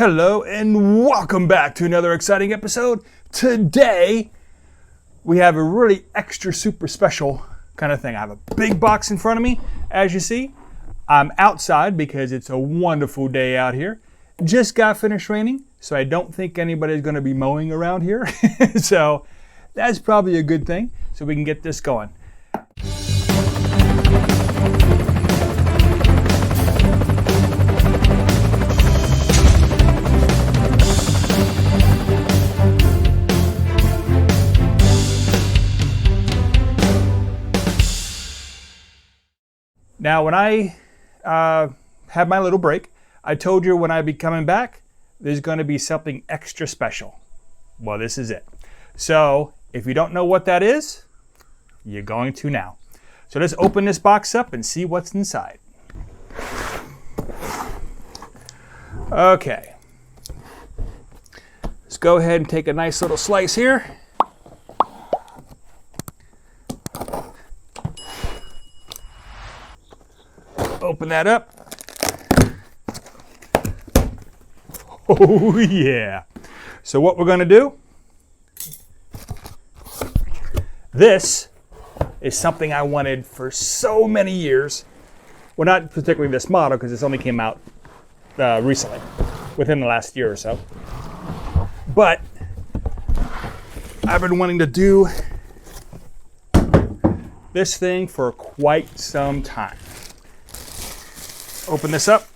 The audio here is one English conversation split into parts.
Hello and welcome back to another exciting episode. Today we have a really extra super special kind of thing. I have a big box in front of me. As you see, I'm outside because it's a wonderful day out here. Just got finished raining, so I don't think anybody's going to be mowing around here. So that's probably a good thing, so we can get this going. Now, when I had my little break, I told you when I'd be coming back, there's going to be something extra special. Well, this is it. So, if you don't know what that is, you're going to now. So let's open this box up and see what's inside. Okay. Let's go ahead and take a nice little slice here. Open that up. Oh yeah. So what we're going to do, this is something I wanted for so many years. Well, not particularly this model because this only came out recently, within the last year or so. But I've been wanting to do this thing for quite some time. Open this up.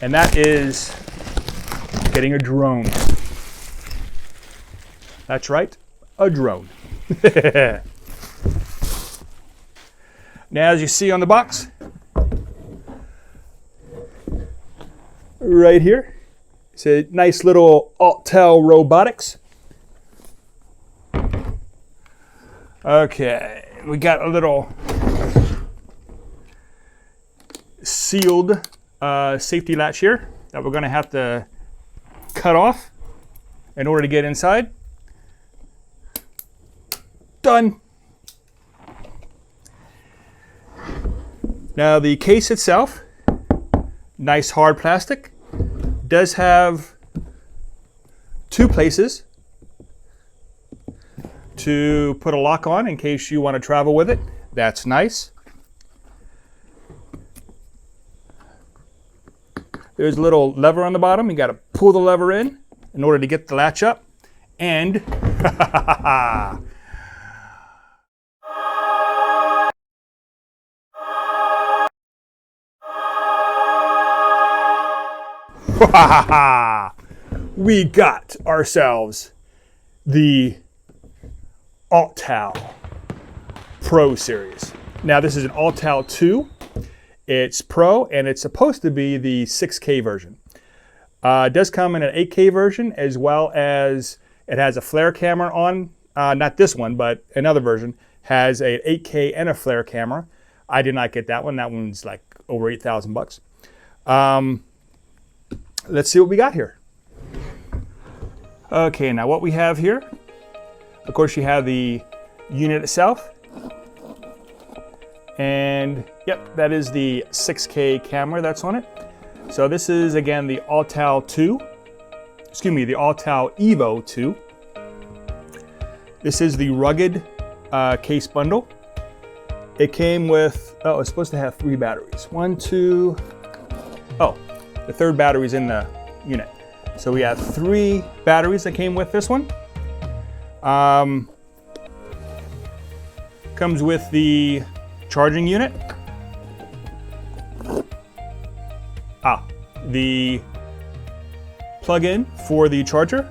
And that is getting a drone. That's right, a drone. Now, as you see on the box, right here, it's a nice little Autel Robotics. Okay, we got a little sealed safety latch here that we're going to have to cut off in order to get inside. Done. Now the case itself, nice hard plastic, does have two places to put a lock on in case you want to travel with it. That's nice. There's a little lever on the bottom. You got to pull the lever in order to get the latch up. And we got ourselves the Autel Pro series. Now this is an Autel 2. It's Pro and it's supposed to be the 6K version. It does come in an 8K version, as well as it has a flare camera on. Not this one, but another version has a 8K and a flare camera. I did not get that one. That one's like over 8,000 bucks. Let's see what we got here. Okay, now what we have here, of course, you have the unit itself. And yep, that is the 6K camera that's on it. So this is, again, the Autel 2. Excuse me, the Autel EVO II. This is the rugged case bundle. It came with, oh, it's supposed to have 3 batteries. 1, 2, oh, the third battery's in the unit. So we have 3 batteries that came with this one. Comes with the charging unit. The plug-in for the charger.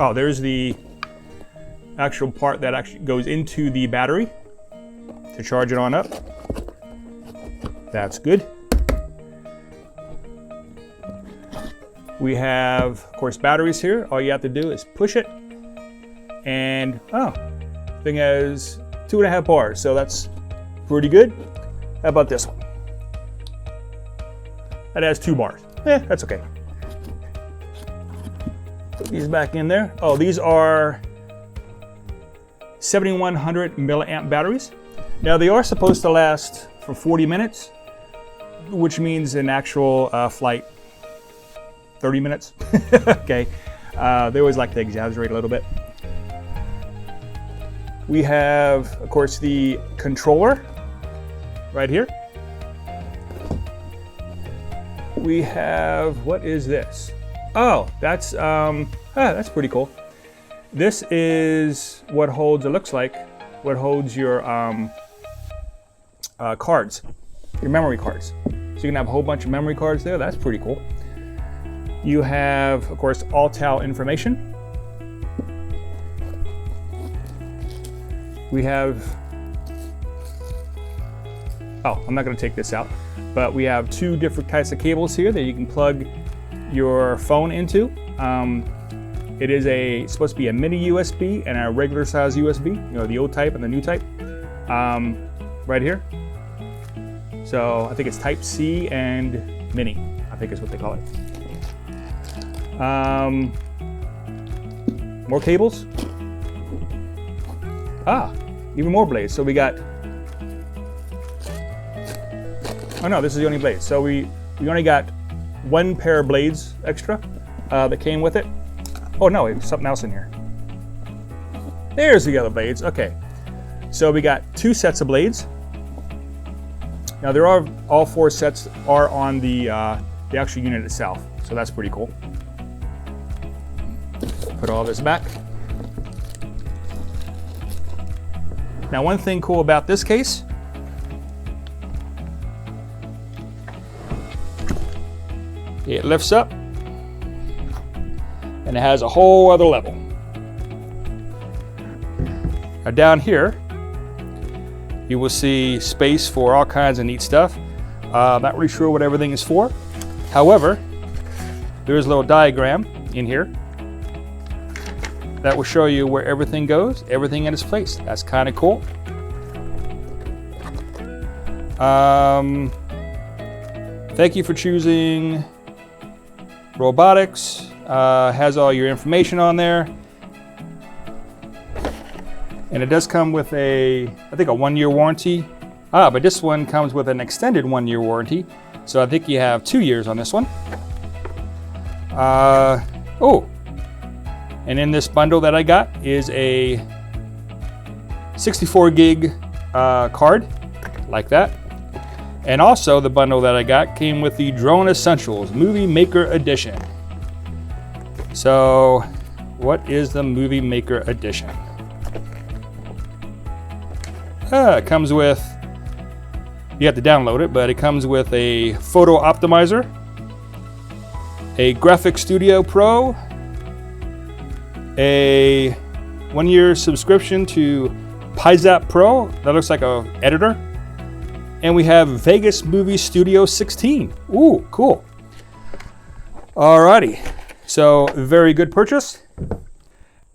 Oh, there's the actual part that actually goes into the battery to charge it on up. That's good. We have, of course, batteries here. All you have to do is push it, and oh, thing has 2.5 bars, so that's pretty good. How about this one? That has 2 bars. That's okay. Put these back in there. Oh, these are 7,100 milliamp batteries. Now they are supposed to last for 40 minutes, which means in actual flight, 30 minutes. Okay, they always like to exaggerate a little bit. We have, of course, the controller right here. We have, what is this? Oh, that's pretty cool. This is what holds, it looks like, what holds your cards, your memory cards. So you can have a whole bunch of memory cards there. That's pretty cool. You have, of course, Autel information. We have, oh, I'm not going to take this out, but we have two different types of cables here that you can plug your phone into. It is supposed to be a mini USB and a regular size USB, you know, the old type and the new type, right here. So I think it's Type C and Mini, I think is what they call it. More cables. Even more blades. So we got, oh no, this is the only blade. So we only got one pair of blades extra that came with it. Oh no, there's something else in here. There's the other blades. Okay, so we got two sets of blades. Now there are, all four sets are on the actual unit itself, so that's pretty cool. Put all this back. Now one thing cool about this case, it lifts up and it has a whole other level. Now down here, you will see space for all kinds of neat stuff. Not really sure what everything is for. However, there's a little diagram in here that will show you where everything goes, everything in its place. That's kind of cool. Thank you for choosing robotics. Has all your information on there. And it does come with I think a 1-year warranty. But this one comes with an extended 1-year warranty. So I think you have 2 years on this one. And in this bundle that I got is a 64 gig card, like that. And also the bundle that I got came with the Drone Essentials Movie Maker Edition. So what is the Movie Maker Edition? It comes with, you have to download it, but it comes with a photo optimizer, a Graphic Studio Pro, a 1-year subscription to PyZap Pro, that looks like an editor, and we have Vegas Movie Studio 16. Ooh, cool. Alrighty, so very good purchase,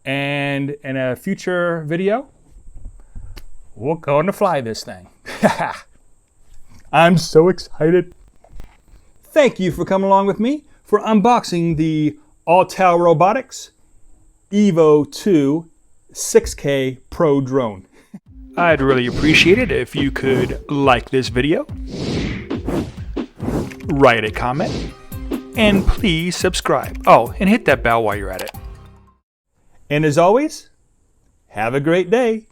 and in a future video, we're going to fly this thing. I'm so excited. Thank you for coming along with me for unboxing the Autel Robotics EVO II 6K Pro drone. I'd really appreciate it if you could like this video, write a comment, and please subscribe. Oh, and hit that bell while you're at it. And as always, have a great day.